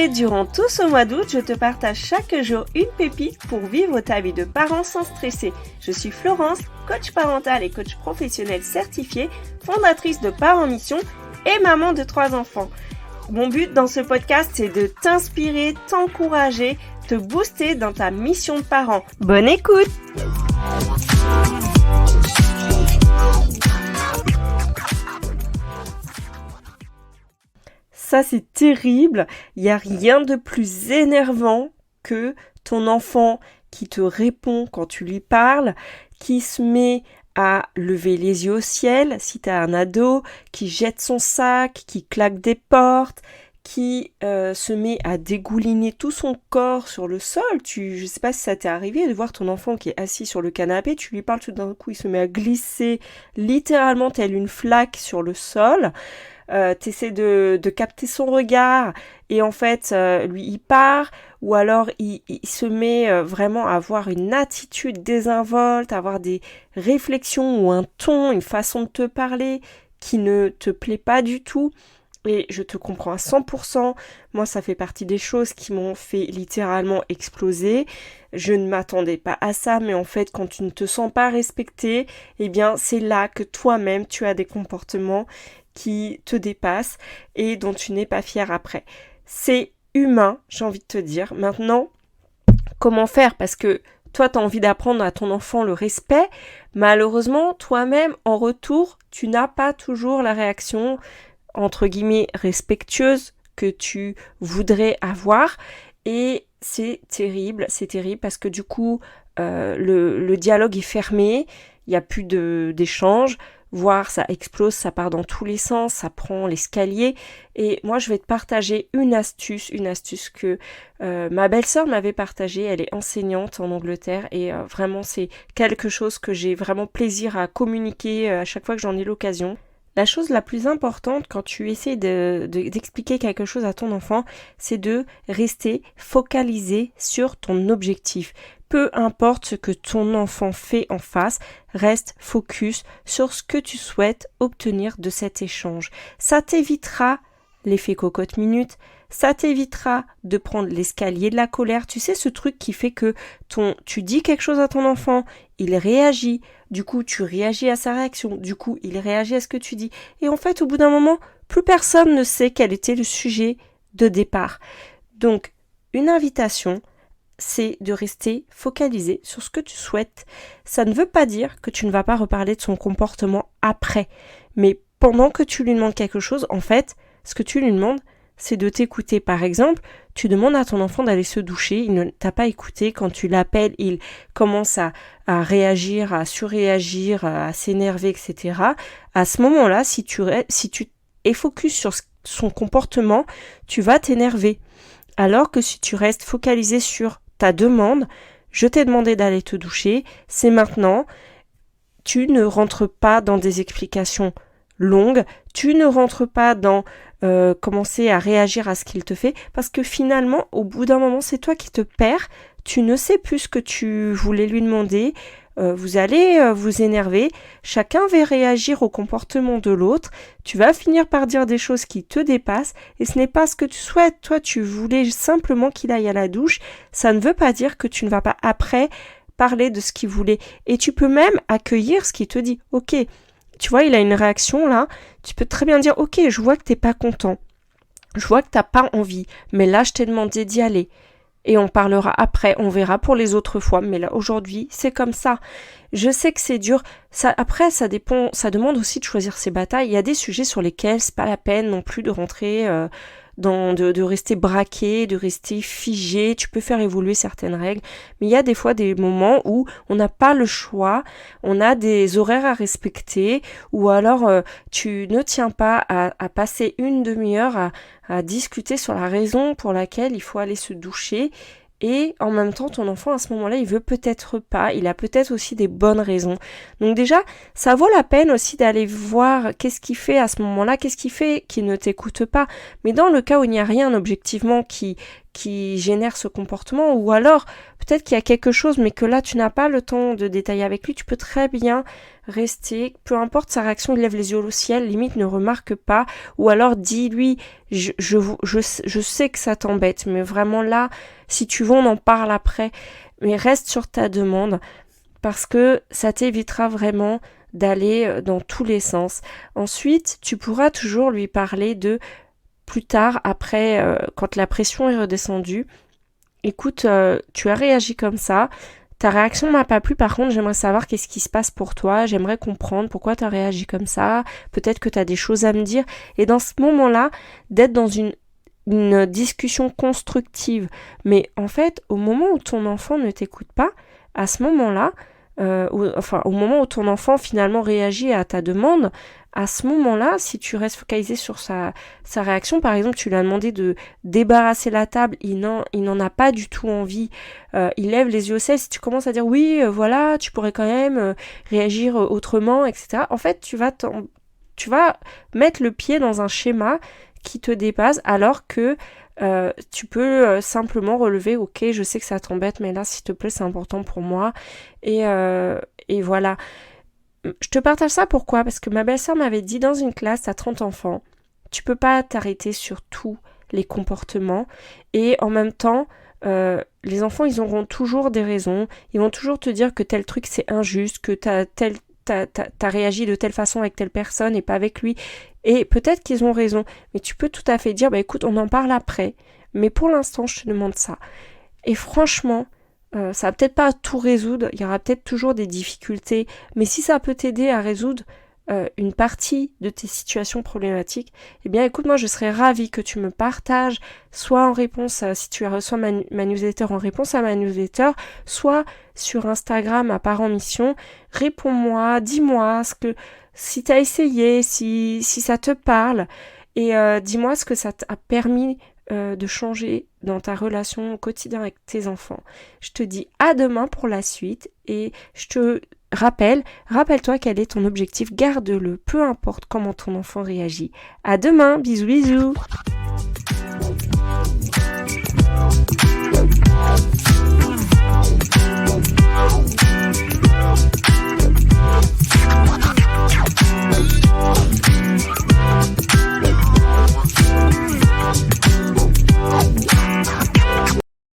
Et durant tout ce mois d'août, je te partage chaque jour une pépite pour vivre ta vie de parent sans stresser. Je suis Florence, coach parental et coach professionnel certifié, fondatrice de Parents Mission et maman de 3 enfants. Mon but dans ce podcast, c'est de t'inspirer, t'encourager, te booster dans ta mission de parent. Bonne écoute! Ça, c'est terrible. Il n'y a rien de plus énervant que ton enfant qui te répond quand tu lui parles, qui se met à lever les yeux au ciel, si tu as un ado, qui jette son sac, qui claque des portes, qui se met à dégouliner tout son corps sur le sol. Je ne sais pas si ça t'est arrivé de voir ton enfant qui est assis sur le canapé, tu lui parles tout d'un coup, il se met à glisser littéralement telle une flaque sur le sol. T'essaies de capter son regard et en fait lui il part ou alors il se met vraiment à avoir une attitude désinvolte, à avoir des réflexions ou un ton, une façon de te parler qui ne te plaît pas du tout. Et je te comprends à 100%, moi ça fait partie des choses qui m'ont fait littéralement exploser. Je ne m'attendais pas à ça, mais en fait quand tu ne te sens pas respecté, eh bien c'est là que toi-même tu as des comportements qui te dépassent et dont tu n'es pas fier après. C'est humain, j'ai envie de te dire. Maintenant, comment faire ? Parce que toi, tu as envie d'apprendre à ton enfant le respect. Malheureusement, toi-même, en retour, tu n'as pas toujours la réaction, entre guillemets, respectueuse que tu voudrais avoir. Et c'est terrible parce que du coup, le dialogue est fermé, il n'y a plus d'échange. Voire ça explose, ça part dans tous les sens, ça prend l'escalier. Et moi, je vais te partager une astuce que ma belle-sœur m'avait partagée. Elle est enseignante en Angleterre et vraiment, c'est quelque chose que j'ai vraiment plaisir à communiquer à chaque fois que j'en ai l'occasion. La chose la plus importante quand tu essaies d'expliquer quelque chose à ton enfant, c'est de rester focalisé sur ton objectif. Peu importe ce que ton enfant fait en face, reste focus sur ce que tu souhaites obtenir de cet échange. Ça t'évitera l'effet cocotte minute, ça t'évitera de prendre l'escalier de la colère. Tu sais, ce truc qui fait que tu dis quelque chose à ton enfant, il réagit, du coup tu réagis à sa réaction, du coup il réagit à ce que tu dis. Et en fait, au bout d'un moment, plus personne ne sait quel était le sujet de départ. Donc, une invitation, c'est de rester focalisé sur ce que tu souhaites. Ça ne veut pas dire que tu ne vas pas reparler de son comportement après. Mais pendant que tu lui demandes quelque chose, en fait, ce que tu lui demandes, c'est de t'écouter. Par exemple, tu demandes à ton enfant d'aller se doucher, il ne t'a pas écouté, quand tu l'appelles, il commence à réagir, à surréagir, à s'énerver, etc. À ce moment-là, si tu es focus sur son comportement, tu vas t'énerver. Alors que si tu restes focalisé sur ta demande, je t'ai demandé d'aller te doucher, c'est maintenant, tu ne rentres pas dans des explications longues, tu ne rentres pas dans commencer à réagir à ce qu'il te fait, parce que finalement, au bout d'un moment, c'est toi qui te perds, tu ne sais plus ce que tu voulais lui demander, vous allez vous énerver, chacun va réagir au comportement de l'autre, tu vas finir par dire des choses qui te dépassent et ce n'est pas ce que tu souhaites. Toi, tu voulais simplement qu'il aille à la douche, ça ne veut pas dire que tu ne vas pas après parler de ce qu'il voulait. Et tu peux même accueillir ce qu'il te dit. Ok, tu vois, il a une réaction là, tu peux très bien dire ok, je vois que t'es pas content, je vois que t'as pas envie, mais là je t'ai demandé d'y aller. Et on parlera après, on verra pour les autres fois, mais là aujourd'hui, c'est comme ça. Je sais que c'est dur, après ça dépend, ça demande aussi de choisir ses batailles. Il y a des sujets sur lesquels c'est pas la peine non plus de rentrer de rester braqué, de rester figé, tu peux faire évoluer certaines règles, mais il y a des fois des moments où on n'a pas le choix, on a des horaires à respecter, ou alors tu ne tiens pas à passer une demi-heure à discuter sur la raison pour laquelle il faut aller se doucher. Et en même temps, ton enfant, à ce moment-là, il veut peut-être pas, il a peut-être aussi des bonnes raisons. Donc déjà, ça vaut la peine aussi d'aller voir qu'est-ce qu'il fait à ce moment-là, qu'est-ce qu'il fait qui ne t'écoute pas. Mais dans le cas où il n'y a rien objectivement qui qui génère ce comportement, ou alors peut-être qu'il y a quelque chose mais que là tu n'as pas le temps de détailler avec lui, tu peux très bien rester, peu importe sa réaction, il lève les yeux au ciel, limite ne remarque pas, ou alors dis-lui je sais que ça t'embête, mais vraiment là, si tu veux on en parle après, mais reste sur ta demande, parce que ça t'évitera vraiment d'aller dans tous les sens. Ensuite, tu pourras toujours lui parler de plus tard, après, quand la pression est redescendue. Écoute, tu as réagi comme ça. Ta réaction m'a pas plu, par contre, j'aimerais savoir qu'est-ce qui se passe pour toi. J'aimerais comprendre pourquoi tu as réagi comme ça. Peut-être que tu as des choses à me dire. Et dans ce moment-là, d'être dans une discussion constructive. Mais en fait, au moment où ton enfant ne t'écoute pas, à ce moment-là, au moment où ton enfant finalement réagit à ta demande, à ce moment-là, si tu restes focalisé sur sa réaction, par exemple, tu lui as demandé de débarrasser la table, il n'en a pas du tout envie, il lève les yeux au ciel, si tu commences à dire oui, voilà, tu pourrais quand même réagir autrement, etc. En fait, tu vas mettre le pied dans un schéma qui te dépasse, alors que tu peux simplement relever, ok, je sais que ça t'embête, mais là, s'il te plaît, c'est important pour moi, et voilà. Je te partage ça pourquoi ? Parce que ma belle-sœur m'avait dit, dans une classe, t'as 30 enfants, tu peux pas t'arrêter sur tous les comportements, et en même temps, les enfants, ils auront toujours des raisons, ils vont toujours te dire que tel truc c'est injuste, que t'as réagi de telle façon avec telle personne et pas avec lui, et peut-être qu'ils ont raison, mais tu peux tout à fait dire, écoute, on en parle après, mais pour l'instant, je te demande ça. Et franchement, ça va peut-être pas tout résoudre, il y aura peut-être toujours des difficultés, mais si ça peut t'aider à résoudre une partie de tes situations problématiques, eh bien écoute, moi je serais ravie que tu me partages, soit en réponse, si tu as reçu ma newsletter, en réponse à ma newsletter, soit sur Instagram à Parents Mission, réponds-moi, dis-moi si tu as essayé, si ça te parle, et dis-moi ce que ça t'a permis de changer dans ta relation au quotidien avec tes enfants. Je te dis à demain pour la suite, et je te rappelle-toi quel est ton objectif, garde-le, peu importe comment ton enfant réagit. À demain, bisous bisous.